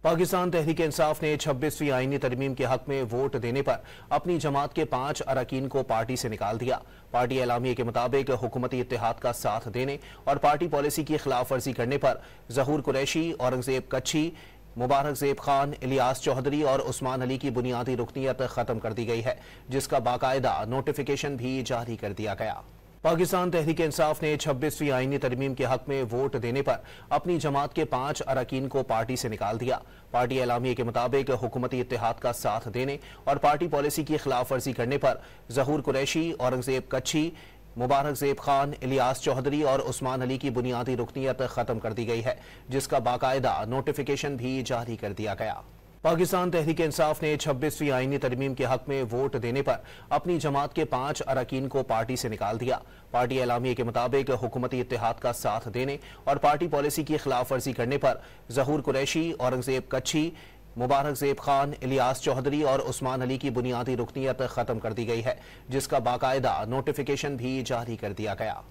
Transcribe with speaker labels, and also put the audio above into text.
Speaker 1: पाकिस्तान तहरीक इंसाफ ने 26वीं आईनी तरमीम के हक में वोट देने पर अपनी जमात के 5 अरकान को पार्टी से निकाल दिया। पार्टी एलामिये के मुताबिक हुकूमती इत्तेहाद का साथ देने और पार्टी पॉलिसी की खिलाफ वर्जी करने पर जहूर कुरैशी, औरंगजेब कच्छी, मुबारक ज़ेब खान, इलियास चौधरी और उस्मान अली की बुनियादी रुकनीत खत्म कर दी गई है, जिसका बाकायदा नोटिफिकेशन भी जारी कर दिया गया। पाकिस्तान तहरीक इंसाफ ने 26वीं आईनी तरमीम के हक में वोट देने पर अपनी जमात के 5 अरकान को पार्टी से निकाल दिया। पार्टी एलामिये के मुताबिक हुकूमती इत्तेहाद का साथ देने और पार्टी पॉलिसी की खिलाफ वर्जी करने पर जहूर कुरैशी, औरंगजेब कच्छी, मुबारक ज़ेब खान, इलियास चौधरी और उस्मान अली की बुनियादी रुकनीत खत्म कर दी गई है, जिसका बाकायदा नोटिफिकेशन भी जारी कर दिया गया। पाकिस्तान तहरीक इंसाफ ने 26वीं आईनी तरमीम के हक में वोट देने पर अपनी जमात के 5 अरकान को पार्टी से निकाल दिया। पार्टी एलामिये के मुताबिक हुकूमती इत्तेहाद का साथ देने और पार्टी पॉलिसी की खिलाफ वर्जी करने पर जहूर कुरैशी, औरंगजेब कच्छी, मुबारक ज़ेब खान, इलियास चौधरी और उस्मान अली की बुनियादी रुकनीत खत्म कर दी गई है, जिसका बाकायदा नोटिफिकेशन भी जारी कर दिया गया।